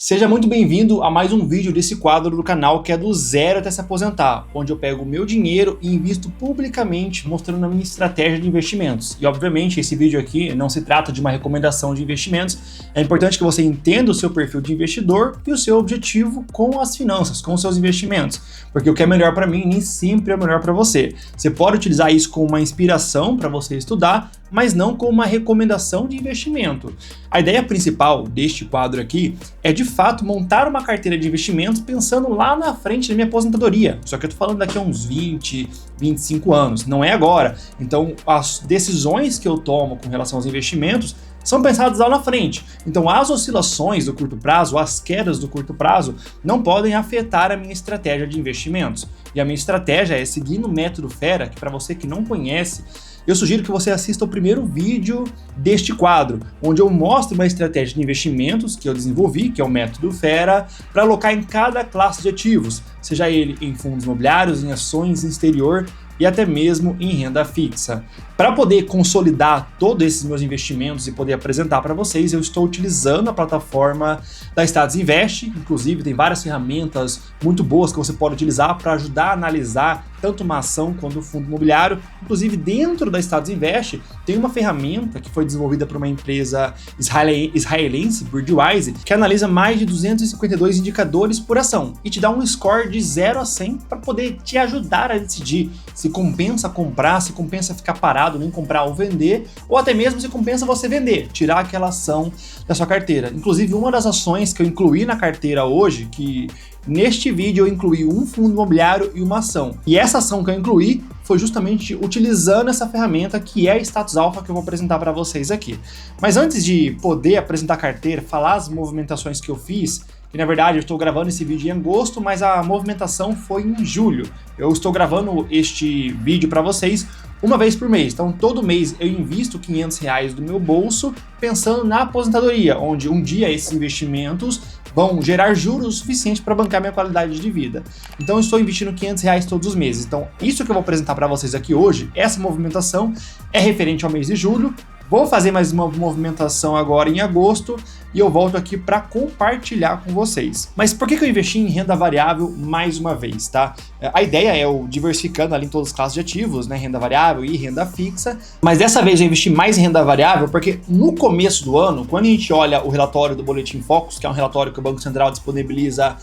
Seja muito bem-vindo a mais um vídeo desse quadro do canal que é do zero até se aposentar, onde eu pego o meu dinheiro e invisto publicamente mostrando a minha estratégia de investimentos. E obviamente esse vídeo aqui não se trata de uma recomendação de investimentos, é importante que você entenda o seu perfil de investidor e o seu objetivo com as finanças, com os seus investimentos, porque o que é melhor para mim nem sempre é melhor para você. Você pode utilizar isso como uma inspiração para você estudar, mas não como uma recomendação de investimento. A ideia principal deste quadro aqui é de fato montar uma carteira de investimentos pensando lá na frente da minha aposentadoria. Só que eu tô falando daqui a uns 20, 25 anos, não é agora. Então as decisões que eu tomo com relação aos investimentos são pensadas lá na frente. Então as oscilações do curto prazo, as quedas do curto prazo, não podem afetar a minha estratégia de investimentos. E a minha estratégia é seguir no método Fera, que para você que não conhece, eu sugiro que você assista o primeiro vídeo deste quadro, onde eu mostro uma estratégia de investimentos que eu desenvolvi, que é o método Fera, para alocar em cada classe de ativos, seja ele em fundos imobiliários, em ações, em exterior e até mesmo em renda fixa. Para poder consolidar todos esses meus investimentos e poder apresentar para vocês, eu estou utilizando a plataforma da Status Invest, inclusive tem várias ferramentas muito boas que você pode utilizar para ajudar a analisar tanto uma ação quanto um fundo imobiliário. Inclusive dentro da Status Invest tem uma ferramenta que foi desenvolvida por uma empresa israelense, Birdwise, que analisa mais de 252 indicadores por ação e te dá um score de 0 a 100 para poder te ajudar a decidir se compensa comprar, se compensa ficar parado, nem comprar ou vender, ou até mesmo se compensa você vender, tirar aquela ação da sua carteira. Inclusive, uma das ações que eu incluí na carteira hoje, que neste vídeo eu incluí um fundo imobiliário e uma ação. E essa ação que eu incluí foi justamente utilizando essa ferramenta que é a Status Alpha, que eu vou apresentar para vocês aqui. Mas antes de poder apresentar a carteira, falar as movimentações que eu fiz, que na verdade eu estou gravando esse vídeo em agosto, mas a movimentação foi em julho. Eu estou gravando este vídeo para vocês uma vez por mês, então todo mês eu invisto R$500 do meu bolso pensando na aposentadoria, onde um dia esses investimentos vão gerar juros o suficiente para bancar minha qualidade de vida. Então eu estou investindo R$500 todos os meses. Então isso que eu vou apresentar para vocês aqui hoje, essa movimentação é referente ao mês de julho. Vou fazer mais uma movimentação agora em agosto e eu volto aqui para compartilhar com vocês. Mas por que eu investi em renda variável mais uma vez, tá? A ideia é eu diversificando ali em todas as classes de ativos, né? Renda variável e renda fixa. Mas dessa vez eu investi mais em renda variável porque no começo do ano, quando a gente olha o relatório do Boletim Focus, que é um relatório que o Banco Central disponibiliza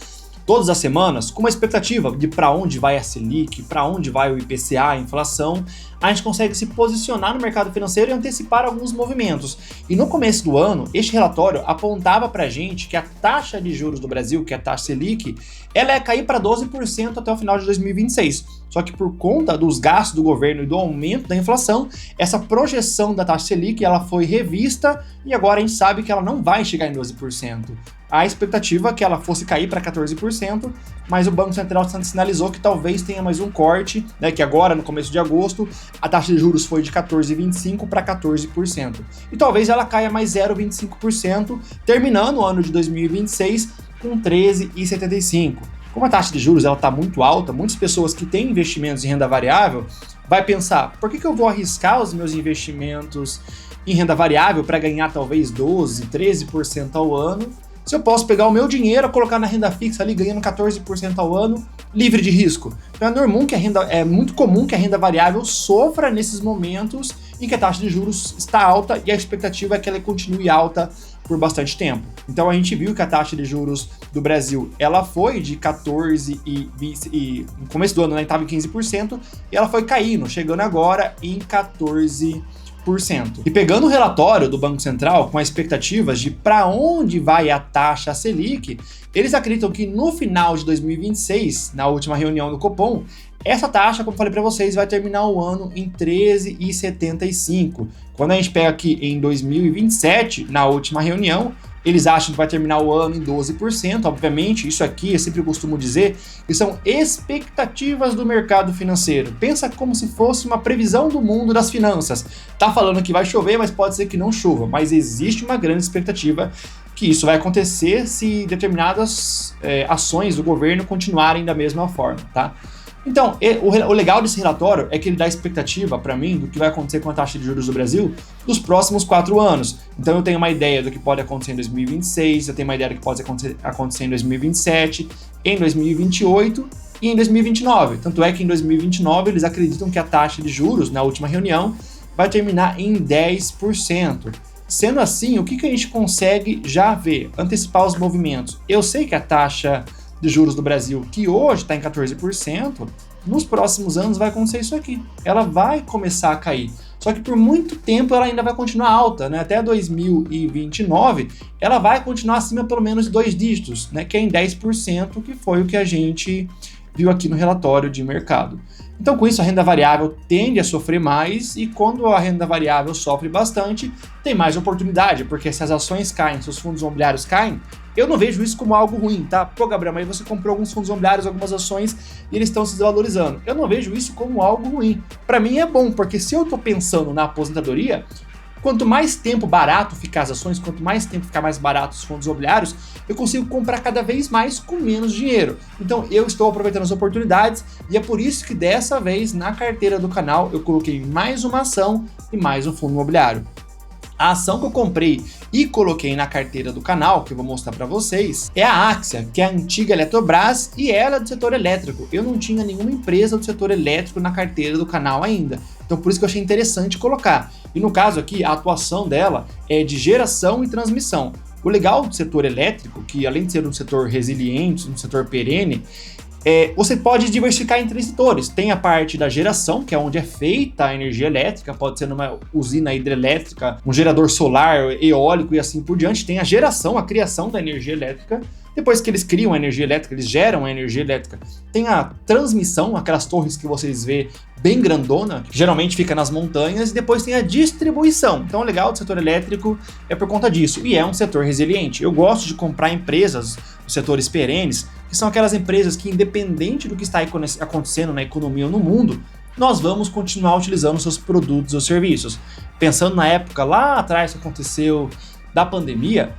todas as semanas, com uma expectativa de para onde vai a Selic, para onde vai o IPCA, a inflação, a gente consegue se posicionar no mercado financeiro e antecipar alguns movimentos. E no começo do ano, este relatório apontava para a gente que a taxa de juros do Brasil, que é a taxa Selic, ela ia cair para 12% até o final de 2026. Só que por conta dos gastos do governo e do aumento da inflação, essa projeção da taxa Selic ela foi revista e agora a gente sabe que ela não vai chegar em 12%. A expectativa é que ela fosse cair para 14%, mas o Banco Central sinalizou que talvez tenha mais um corte, né, que agora, no começo de agosto, a taxa de juros foi de 14,25% para 14%. E talvez ela caia mais 0,25%, terminando o ano de 2026 com 13,75%. Como a taxa de juros está muito alta, muitas pessoas que têm investimentos em renda variável vai pensar, por que eu vou arriscar os meus investimentos em renda variável para ganhar talvez 12%, 13% ao ano, se eu posso pegar o meu dinheiro, colocar na renda fixa ali ganhando 14% ao ano, livre de risco? Então é muito comum que a renda variável sofra nesses momentos em que a taxa de juros está alta e a expectativa é que ela continue alta por bastante tempo. Então a gente viu que a taxa de juros do Brasil, ela foi de 14% e no começo do ano ela estava em 15% e ela foi caindo, chegando agora em 14%. E pegando o relatório do Banco Central com as expectativas de para onde vai a taxa Selic, eles acreditam que no final de 2026, na última reunião do Copom, essa taxa, como falei para vocês, vai terminar o ano em 13,75. Quando a gente pega aqui em 2027, na última reunião, eles acham que vai terminar o ano em 12%, obviamente, isso aqui eu sempre costumo dizer, que são expectativas do mercado financeiro. Pensa como se fosse uma previsão do mundo das finanças. Tá falando que vai chover, mas pode ser que não chova, mas existe uma grande expectativa que isso vai acontecer se determinadas ações do governo continuarem da mesma forma, tá? Então, o legal desse relatório é que ele dá expectativa para mim do que vai acontecer com a taxa de juros do Brasil nos próximos 4 anos. Então eu tenho uma ideia do que pode acontecer em 2026, eu tenho uma ideia do que pode acontecer em 2027, em 2028 e em 2029. Tanto é que em 2029 eles acreditam que a taxa de juros, na última reunião, vai terminar em 10%. Sendo assim, o que a gente consegue já ver? Antecipar os movimentos. Eu sei que a taxa de juros do Brasil, que hoje está em 14%, nos próximos anos vai acontecer isso aqui. Ela vai começar a cair. Só que por muito tempo ela ainda vai continuar alta, né? Até 2029, ela vai continuar acima pelo menos de 2 dígitos, né? Que é em 10%, que foi o que a gente viu aqui no relatório de mercado. Então, com isso, a renda variável tende a sofrer mais e quando a renda variável sofre bastante, tem mais oportunidade, porque se as ações caem, se os fundos imobiliários caem, eu não vejo isso como algo ruim, tá? Pô, Gabriel, mas você comprou alguns fundos imobiliários, algumas ações e eles estão se desvalorizando. Eu não vejo isso como algo ruim. Para mim é bom, porque se eu estou pensando na aposentadoria, quanto mais tempo barato ficar as ações, quanto mais tempo ficar mais barato os fundos imobiliários, eu consigo comprar cada vez mais com menos dinheiro. Então eu estou aproveitando as oportunidades e é por isso que dessa vez na carteira do canal eu coloquei mais uma ação e mais um fundo imobiliário. A ação que eu comprei e coloquei na carteira do canal, que eu vou mostrar para vocês, é a Axia, que é a antiga Eletrobras e ela é do setor elétrico. Eu não tinha nenhuma empresa do setor elétrico na carteira do canal ainda. Então por isso que eu achei interessante colocar. E no caso aqui, a atuação dela é de geração e transmissão. O legal do setor elétrico, que além de ser um setor resiliente, um setor perene, você pode diversificar em 3 setores. Tem a parte da geração, que é onde é feita a energia elétrica, pode ser numa usina hidrelétrica, um gerador solar, eólico e assim por diante. Tem a geração, a criação da energia elétrica. Depois que eles criam a energia elétrica, eles geram a energia elétrica. Tem a transmissão, aquelas torres que vocês vê bem grandona, que geralmente fica nas montanhas, e depois tem a distribuição. Então o legal do setor elétrico é por conta disso, e é um setor resiliente. Eu gosto de comprar empresas dos setores perenes, que são aquelas empresas que, independente do que está acontecendo na economia ou no mundo, nós vamos continuar utilizando seus produtos ou serviços. Pensando na época lá atrás que aconteceu da pandemia,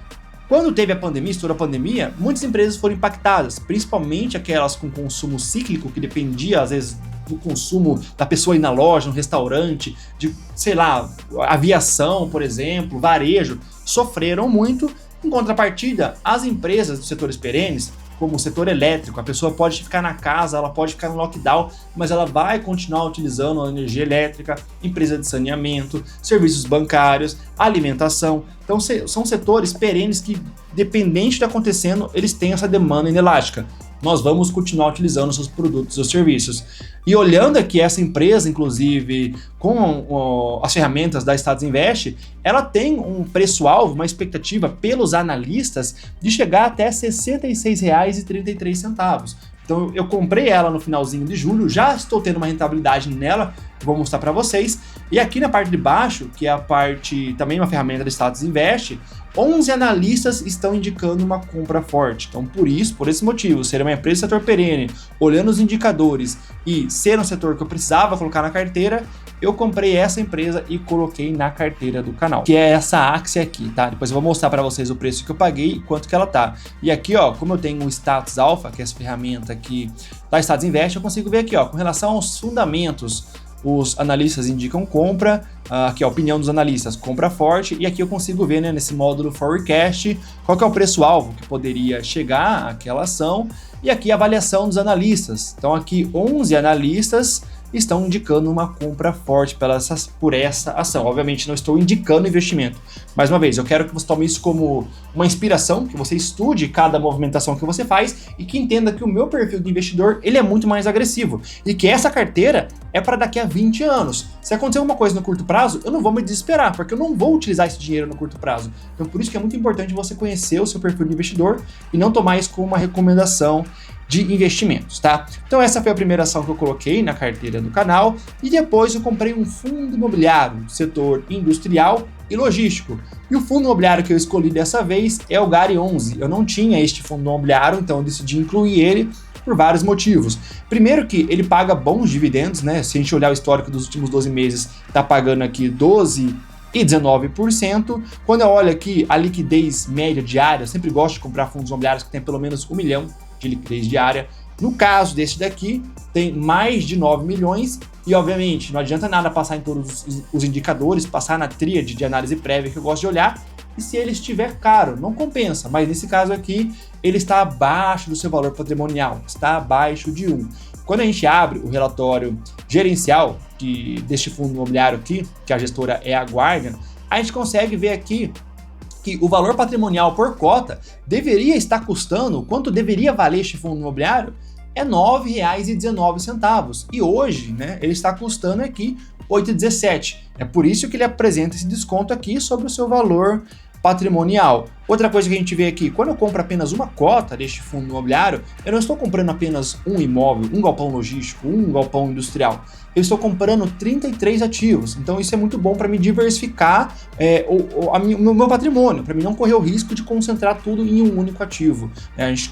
quando teve a pandemia, estourou a pandemia, muitas empresas foram impactadas, principalmente aquelas com consumo cíclico, que dependia, às vezes, do consumo da pessoa ir na loja, no restaurante, de, sei lá, aviação, por exemplo, varejo, sofreram muito. Em contrapartida, as empresas dos setores perenes, como o setor elétrico, a pessoa pode ficar na casa, ela pode ficar no lockdown, mas ela vai continuar utilizando a energia elétrica, empresa de saneamento, serviços bancários, alimentação. Então são setores perenes que, dependente do que está acontecendo, eles têm essa demanda inelástica. Nós vamos continuar utilizando seus produtos ou serviços. E olhando aqui essa empresa, inclusive, com as ferramentas da Status Invest, ela tem um preço-alvo, uma expectativa pelos analistas de chegar até R$ 66,33. Então eu comprei ela no finalzinho de julho, já estou tendo uma rentabilidade nela, vou mostrar para vocês. E aqui na parte de baixo, que é a parte, também uma ferramenta da Status Invest, 11 analistas estão indicando uma compra forte. Então por esse motivo, ser uma empresa do setor perene, olhando os indicadores e ser um setor que eu precisava colocar na carteira, eu comprei essa empresa e coloquei na carteira do canal, que é essa Axia aqui, tá? Depois eu vou mostrar para vocês o preço que eu paguei e quanto que ela tá. E aqui, ó, como eu tenho o Status Alpha, que é essa ferramenta aqui da Status Invest, eu consigo ver aqui, ó, com relação aos fundamentos, os analistas indicam compra, aqui a opinião dos analistas, compra forte, e aqui eu consigo ver, né, nesse módulo Forecast, qual que é o preço-alvo que poderia chegar àquela ação, e aqui a avaliação dos analistas. Então aqui 11 analistas estão indicando uma compra forte por essa ação. Obviamente não estou indicando investimento. Mais uma vez, eu quero que você tome isso como uma inspiração, que você estude cada movimentação que você faz e que entenda que o meu perfil de investidor ele é muito mais agressivo e que essa carteira é para daqui a 20 anos. Se acontecer alguma coisa no curto prazo, eu não vou me desesperar, porque eu não vou utilizar esse dinheiro no curto prazo. Então por isso que é muito importante você conhecer o seu perfil de investidor e não tomar isso como uma recomendação de investimentos, tá? Então essa foi a primeira ação que eu coloquei na carteira do canal e depois eu comprei um fundo imobiliário, setor industrial e logístico. E o fundo imobiliário que eu escolhi dessa vez é o GARI 11. Eu não tinha este fundo imobiliário, então eu decidi incluir ele por vários motivos. Primeiro que ele paga bons dividendos, né? Se a gente olhar o histórico dos últimos 12 meses, tá pagando aqui 12% e 19%. Quando eu olho aqui a liquidez média diária, eu sempre gosto de comprar fundos imobiliários que tem pelo menos 1 milhão de liquidez diária. No caso desse daqui, tem mais de 9 milhões e, obviamente, não adianta nada passar em todos os indicadores, passar na tríade de análise prévia que eu gosto de olhar, e se ele estiver caro, não compensa, mas nesse caso aqui, ele está abaixo do seu valor patrimonial, está abaixo de 1. Quando a gente abre o relatório gerencial deste fundo imobiliário aqui, que a gestora é a Guardian, a gente consegue ver aqui que o valor patrimonial por cota deveria estar custando, quanto deveria valer este fundo imobiliário, é R$ 9,19. E hoje, né, ele está custando aqui R$ 8,17. É por isso que ele apresenta esse desconto aqui sobre o seu valor patrimonial. Outra coisa que a gente vê aqui, quando eu compro apenas uma cota deste fundo imobiliário, eu não estou comprando apenas um imóvel, um galpão logístico, um galpão industrial. Eu estou comprando 33 ativos. Então isso é muito bom para me diversificar o meu patrimônio, para mim não correr o risco de concentrar tudo em um único ativo.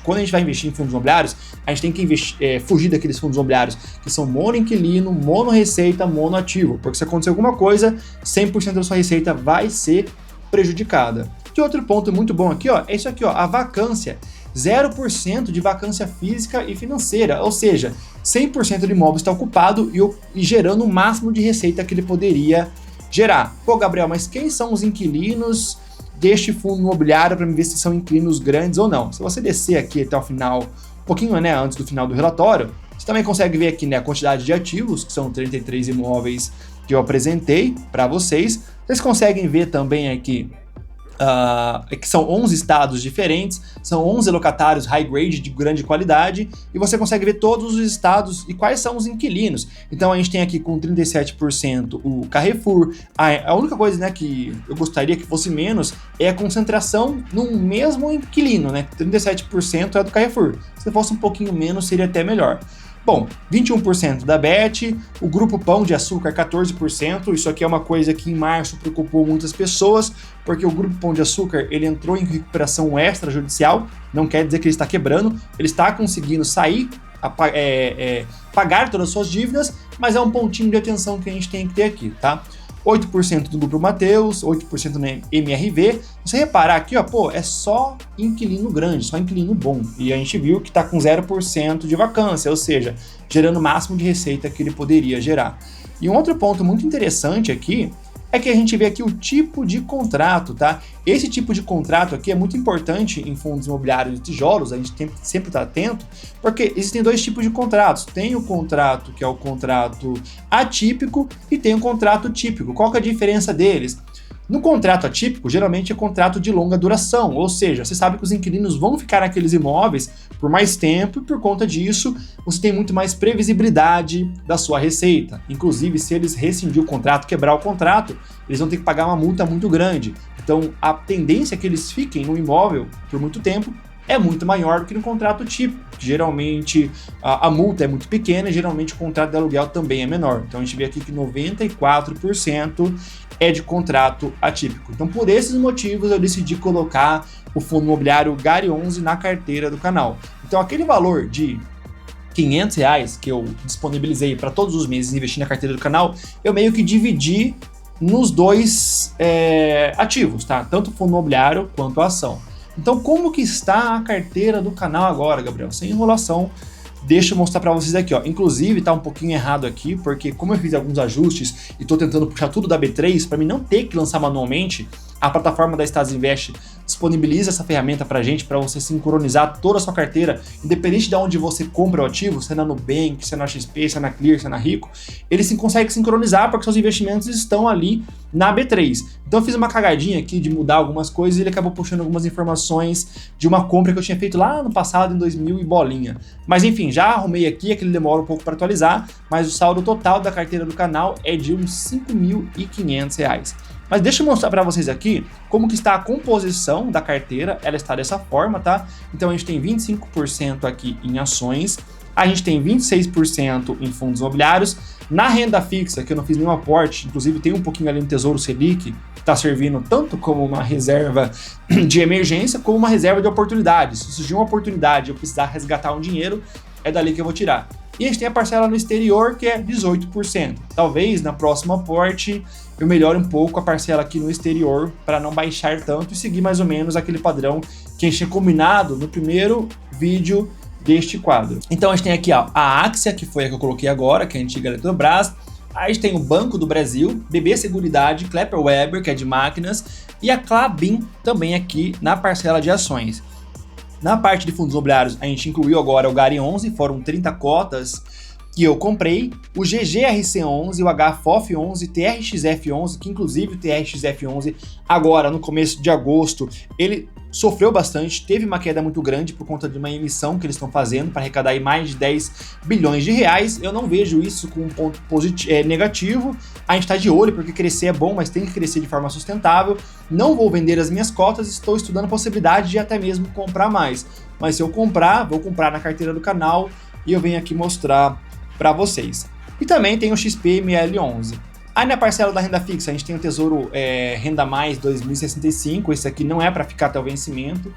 Quando a gente vai investir em fundos imobiliários, a gente tem que fugir daqueles fundos imobiliários que são monoinquilino, monoreceita, monoativo, porque se acontecer alguma coisa, 100% da sua receita vai ser prejudicada. E outro ponto muito bom aqui, ó, é isso aqui, ó, a vacância. 0% de vacância física e financeira, ou seja, 100% do imóvel está ocupado e gerando o máximo de receita que ele poderia gerar. Pô, Gabriel, mas quem são os inquilinos deste fundo imobiliário para me ver se são inquilinos grandes ou não? Se você descer aqui até o final, um pouquinho, né, antes do final do relatório, você também consegue ver aqui, né, a quantidade de ativos, que são 33 imóveis que eu apresentei para vocês. Vocês conseguem ver também aqui que são 11 estados diferentes, são 11 locatários high grade de grande qualidade, e você consegue ver todos os estados e quais são os inquilinos. Então a gente tem aqui com 37% o Carrefour. A única coisa, né, que eu gostaria que fosse menos é a concentração no mesmo inquilino, né? 37% é do Carrefour. Se fosse um pouquinho menos, seria até melhor. Bom, 21% da Bet, o Grupo Pão de Açúcar 14%, isso aqui é uma coisa que em março preocupou muitas pessoas, porque o Grupo Pão de Açúcar ele entrou em recuperação extrajudicial, não quer dizer que ele está quebrando, ele está conseguindo sair, pagar todas as suas dívidas, mas é um pontinho de atenção que a gente tem que ter aqui, tá? 8% do Grupo Mateus, 8% no MRV. Você reparar aqui, ó, pô, é só inquilino grande, só inquilino bom. E a gente viu que está com 0% de vacância, ou seja, gerando o máximo de receita que ele poderia gerar. E um outro ponto muito interessante aqui é que a gente vê aqui o tipo de contrato, tá? Esse tipo de contrato aqui é muito importante em fundos imobiliários de tijolos, a gente tem que sempre estar atento, porque existem dois tipos de contratos. Tem o contrato que é o contrato atípico e tem o contrato típico. Qual que é a diferença deles? No contrato atípico, geralmente é contrato de longa duração, ou seja, você sabe que os inquilinos vão ficar naqueles imóveis por mais tempo e por conta disso você tem muito mais previsibilidade da sua receita. Inclusive, se eles rescindir o contrato, quebrar o contrato, eles vão ter que pagar uma multa muito grande. Então, a tendência é que eles fiquem no imóvel por muito tempo é muito maior do que no contrato típico. Geralmente a multa é muito pequena e geralmente o contrato de aluguel também é menor. Então a gente vê aqui que 94% é de contrato atípico. Então por esses motivos eu decidi colocar o fundo imobiliário Gari 11 na carteira do canal. Então aquele valor de R$500 que eu disponibilizei para todos os meses investir na carteira do canal, eu meio que dividi nos dois ativos, tá? Tanto o fundo imobiliário quanto a ação. Então, como que está a carteira do canal agora, Gabriel? Sem enrolação, deixa eu mostrar para vocês aqui, ó. Inclusive, tá um pouquinho errado aqui, porque como eu fiz alguns ajustes e tô tentando puxar tudo da B3 para mim não ter que lançar manualmente, a plataforma da Stasis Invest disponibiliza essa ferramenta para gente, para você sincronizar toda a sua carteira, independente de onde você compra o ativo, se é na Nubank, se é na XP, se é na Clear, se é na Rico, ele consegue sincronizar porque seus investimentos estão ali na B3. Então eu fiz uma cagadinha aqui de mudar algumas coisas e ele acabou puxando algumas informações de uma compra que eu tinha feito lá no passado, em 2000 e bolinha. Mas enfim, já arrumei aqui, aquele demora um pouco para atualizar, mas o saldo total da carteira do canal é de uns R$5.500. Mas deixa eu mostrar para vocês aqui como que está a composição da carteira, ela está dessa forma, tá? Então a gente tem 25% aqui em ações, a gente tem 26% em fundos imobiliários, na renda fixa, que eu não fiz nenhum aporte, inclusive tem um pouquinho ali no Tesouro Selic, que está servindo tanto como uma reserva de emergência, como uma reserva de oportunidade. Se surgir uma oportunidade e eu precisar resgatar um dinheiro, é dali que eu vou tirar. E a gente tem a parcela no exterior, que é 18%. Talvez na próxima aporte eu melhore um pouco a parcela aqui no exterior para não baixar tanto e seguir mais ou menos aquele padrão que a gente tinha combinado no primeiro vídeo deste quadro. Então a gente tem aqui ó, a Axia, que foi a que eu coloquei agora, que é a antiga Eletrobras. Aí a gente tem o Banco do Brasil, BB Seguridade, Kepler Weber, que é de máquinas, e a Klabin também aqui na parcela de ações. Na parte de fundos imobiliários, a gente incluiu agora o GARI 11, foram 30 cotas que eu comprei, o GGRC11, o HFOF11, TRXF11, que inclusive o TRXF11 agora no começo de agosto, ele sofreu bastante, teve uma queda muito grande por conta de uma emissão que eles estão fazendo para arrecadar aí mais de 10 bilhões de reais. Eu não vejo isso com um ponto negativo, a gente está de olho porque crescer é bom, mas tem que crescer de forma sustentável. Não vou vender as minhas cotas, estou estudando a possibilidade de até mesmo comprar mais, mas se eu comprar, vou comprar na carteira do canal e eu venho aqui mostrar para vocês. E também tem o XPML11. Aí na parcela da renda fixa, a gente tem o Tesouro Renda Mais 2065, esse aqui não é para ficar até o vencimento,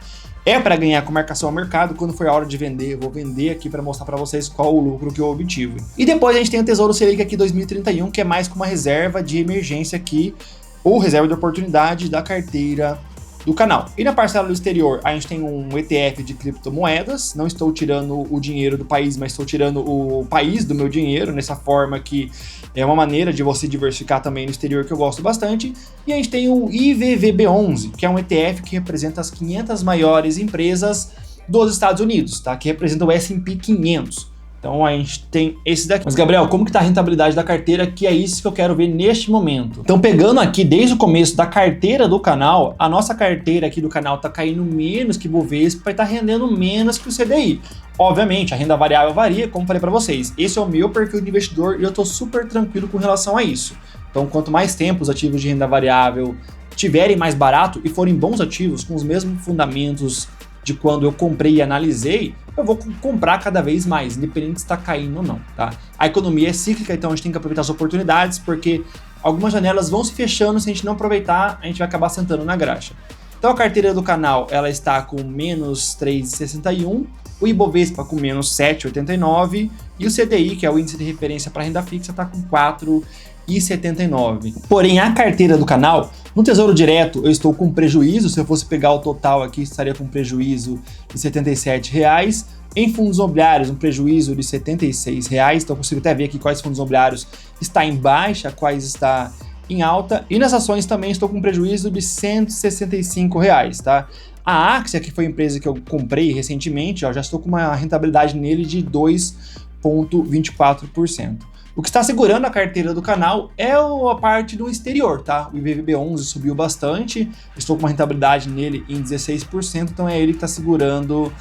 é para ganhar com marcação ao mercado. Quando for a hora de vender, eu vou vender aqui para mostrar para vocês qual o lucro que eu obtive. E depois a gente tem o Tesouro Selic aqui 2031, que é mais com uma reserva de emergência aqui, ou reserva de oportunidade da carteira do canal. E na parcela do exterior, a gente tem um ETF de criptomoedas. Não estou tirando o dinheiro do país, mas estou tirando o país do meu dinheiro, nessa forma que é uma maneira de você diversificar também no exterior, que eu gosto bastante. E a gente tem o IVVB11, que é um ETF que representa as 500 maiores empresas dos Estados Unidos, tá? Que representa o S&P 500. Então a gente tem esse daqui. Mas Gabriel, como que tá a rentabilidade da carteira? Que é isso que eu quero ver neste momento. Então pegando aqui desde o começo da carteira do canal, a nossa carteira aqui do canal tá caindo menos que o Bovespa e tá rendendo menos que o CDI. Obviamente, a renda variável varia, como falei para vocês. Esse é o meu perfil de investidor e eu tô super tranquilo com relação a isso. Então quanto mais tempo os ativos de renda variável tiverem mais barato e forem bons ativos, com os mesmos fundamentos de quando eu comprei e analisei, eu vou comprar cada vez mais, independente se está caindo ou não, tá? A economia é cíclica, então a gente tem que aproveitar as oportunidades, porque algumas janelas vão se fechando, se a gente não aproveitar, a gente vai acabar sentando na graxa. Então a carteira do canal, ela está com menos 3,61, o Ibovespa com menos 7,89 e o CDI, que é o índice de referência para renda fixa, está com 4,79. Porém, a carteira do canal, no Tesouro Direto, eu estou com prejuízo. Se eu fosse pegar o total aqui, estaria com prejuízo de R$ 77,00. Em fundos imobiliários, um prejuízo de R$ 76,00. Então, eu consigo até ver aqui quais fundos imobiliários está em baixa, quais está em alta. E nas ações também estou com prejuízo de R$ 165,00, tá? A Axia, que foi a empresa que eu comprei recentemente, ó, já estou com uma rentabilidade nele de 2,24%. O que está segurando a carteira do canal é a parte do exterior, tá? O IVVB11 subiu bastante, estou com uma rentabilidade nele em 16%, então é ele que está segurando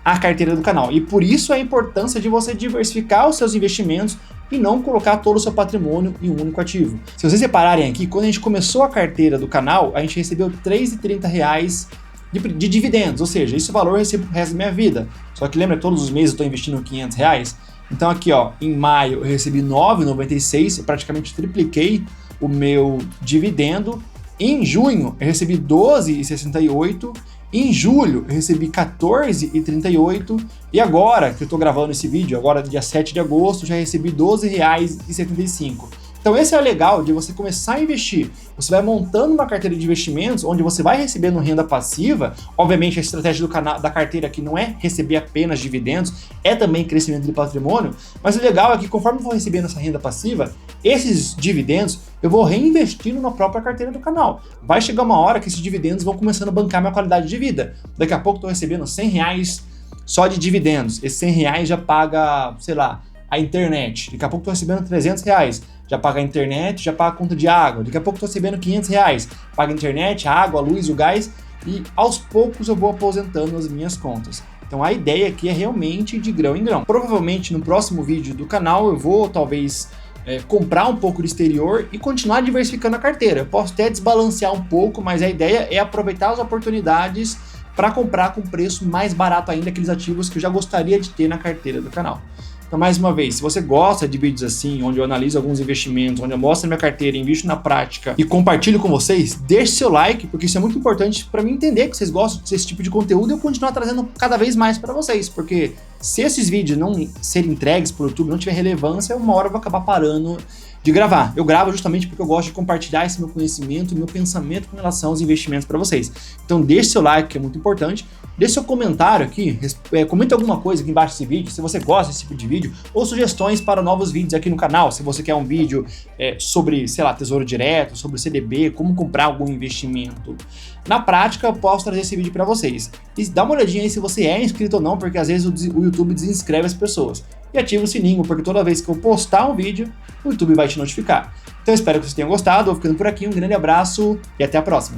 a carteira do canal. E por isso a importância de você diversificar os seus investimentos e não colocar todo o seu patrimônio em um único ativo. Se vocês repararem aqui, quando a gente começou a carteira do canal, a gente recebeu R$ 3,30 de dividendos, ou seja, esse valor eu recebo pro resto da minha vida. Só que lembra, todos os meses eu estou investindo R$ 500. Então aqui ó, em maio eu recebi R$ 9,96, eu praticamente tripliquei o meu dividendo. Em junho eu recebi R$ 12,68, em julho eu recebi R$ 14,38 e agora que eu estou gravando esse vídeo, agora dia 7 de agosto, já recebi R$ 12,75. Então esse é o legal de você começar a investir. Você vai montando uma carteira de investimentos onde você vai recebendo renda passiva. Obviamente a estratégia do canal, da carteira aqui não é receber apenas dividendos, é também crescimento de patrimônio, mas o legal é que conforme eu vou recebendo essa renda passiva, esses dividendos eu vou reinvestindo na própria carteira do canal. Vai chegar uma hora que esses dividendos vão começando a bancar minha qualidade de vida. Daqui a pouco eu estou recebendo R$100 só de dividendos. Esses R$100 já paga, sei lá, a internet. Daqui a pouco eu estou recebendo R$300. Já paga a internet, já paga a conta de água. Daqui a pouco eu estou recebendo R$500. Paga a internet, a água, a luz, o gás. E aos poucos eu vou aposentando as minhas contas. Então a ideia aqui é realmente de grão em grão. Provavelmente no próximo vídeo do canal eu vou talvez comprar um pouco do exterior e continuar diversificando a carteira. Eu posso até desbalancear um pouco, mas a ideia é aproveitar as oportunidades para comprar com preço mais barato ainda aqueles ativos que eu já gostaria de ter na carteira do canal. Então, mais uma vez, se você gosta de vídeos assim, onde eu analiso alguns investimentos, onde eu mostro a minha carteira, invisto na prática e compartilho com vocês, deixe seu like, porque isso é muito importante para mim entender que vocês gostam desse tipo de conteúdo e eu continuar trazendo cada vez mais para vocês, porque se esses vídeos não serem entregues por YouTube, não tiver relevância, uma hora eu vou acabar parando de gravar. Eu gravo justamente porque eu gosto de compartilhar esse meu conhecimento, meu pensamento com relação aos investimentos para vocês. Então deixe seu like, que é muito importante. Deixe seu comentário aqui, comenta alguma coisa aqui embaixo desse vídeo, se você gosta desse tipo de vídeo, ou sugestões para novos vídeos aqui no canal. Se você quer um vídeo sobre, sei lá, Tesouro Direto, sobre CDB, como comprar algum investimento. Na prática, eu posso trazer esse vídeo para vocês. E dá uma olhadinha aí se você é inscrito ou não, porque às vezes o YouTube desinscreve as pessoas. E ativa o sininho, porque toda vez que eu postar um vídeo, o YouTube vai te notificar. Então eu espero que vocês tenham gostado, vou ficando por aqui, um grande abraço e até a próxima.